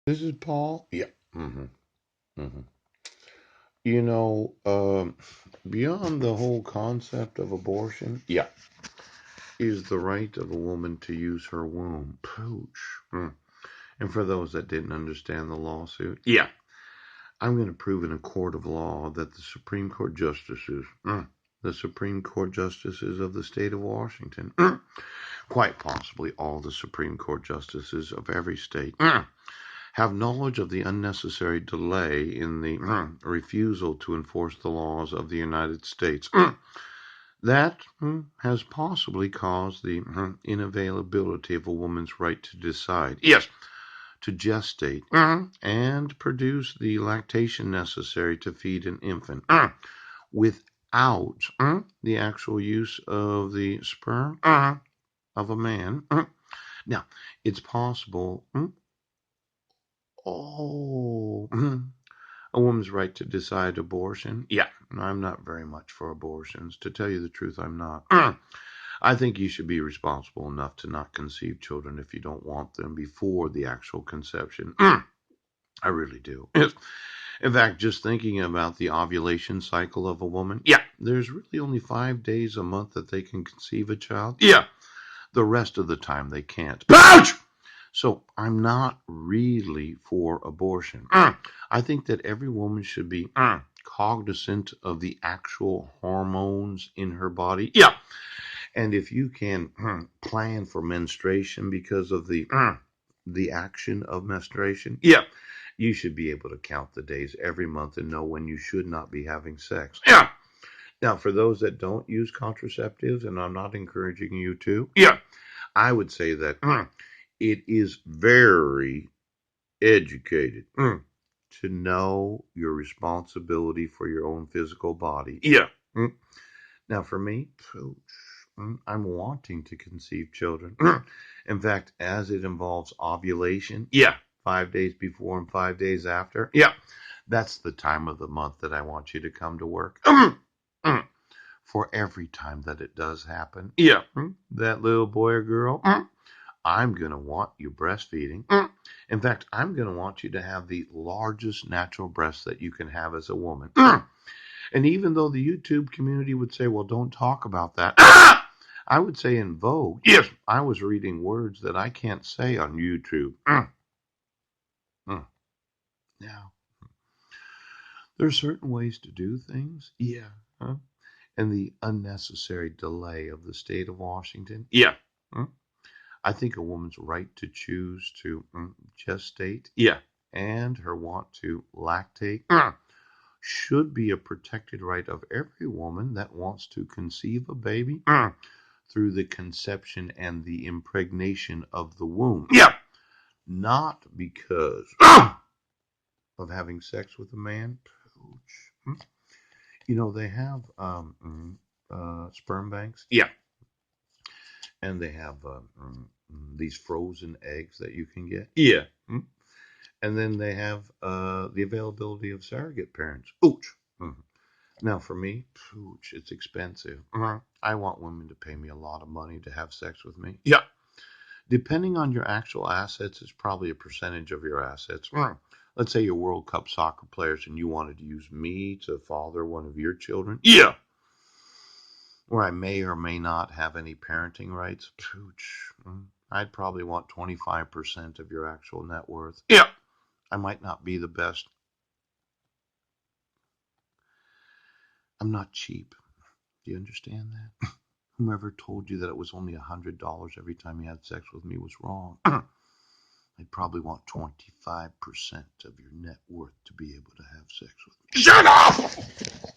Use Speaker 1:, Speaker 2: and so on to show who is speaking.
Speaker 1: This is Paul. Yeah. Hmm. You know, beyond the whole concept of abortion, yeah, is the right of a woman to use her womb. Pooch. And for those that didn't understand the lawsuit, yeah, I'm going to prove in a court of law that the Supreme Court justices of the state of Washington, quite possibly all the Supreme Court justices of every state, have knowledge of the unnecessary delay in the refusal to enforce the laws of the United States. That has possibly caused the inavailability of a woman's right to decide. Yes, to gestate and produce the lactation necessary to feed an infant without the actual use of the sperm of a man. Now, it's possible. Oh, a woman's right to decide abortion. Yeah, I'm not very much for abortions. To tell you the truth, I'm not. I think you should be responsible enough to not conceive children if you don't want them before the actual conception. I really do. In fact, just thinking about the ovulation cycle of a woman, yeah, there's really only 5 days a month that they can conceive a child. Yeah, the rest of the time they can't. Ouch! So I'm not really for abortion. I think that every woman should be cognizant of the actual hormones in her body. Yeah. And if you can plan for menstruation because of the action of menstruation, yeah, you should be able to count the days every month and know when you should not be having sex. Yeah. Now, for those that don't use contraceptives, and I'm not encouraging you to, yeah, I would say that it is very educated to know your responsibility for your own physical body. Yeah. Now, for me, I'm wanting to conceive children. In fact, as it involves ovulation, yeah, 5 days before and 5 days after, yeah, that's the time of the month that I want you to come to work. For every time that it does happen, yeah, that little boy or girl, I'm going to want you breastfeeding. In fact, I'm going to want you to have the largest natural breasts that you can have as a woman. And even though the YouTube community would say, well, don't talk about that, I would say in Vogue, yes, I was reading words that I can't say on YouTube. Now, there are certain ways to do things. Yeah. Huh? And the unnecessary delay of the state of Washington. Yeah. I think a woman's right to choose to gestate. Yeah. And her want to lactate should be a protected right of every woman that wants to conceive a baby through the conception and the impregnation of the womb. Yeah. Not because of having sex with a man. You know, they have sperm banks. Yeah. And they have these frozen eggs that you can get. Yeah. And then they have the availability of surrogate parents. Ooch. Now, for me, pooch, it's expensive. I want women to pay me a lot of money to have sex with me. Yeah. Depending on your actual assets, it's probably a percentage of your assets. Let's say you're World Cup soccer players and you wanted to use me to father one of your children. Yeah. Where I may or may not have any parenting rights. Pooch. I'd probably want 25% of your actual net worth. Yeah. I might not be the best. I'm not cheap. Do you understand that? Whomever told you that it was only $100 every time you had sex with me was wrong. I'd probably want 25% of your net worth to be able to have sex with me. Shut up!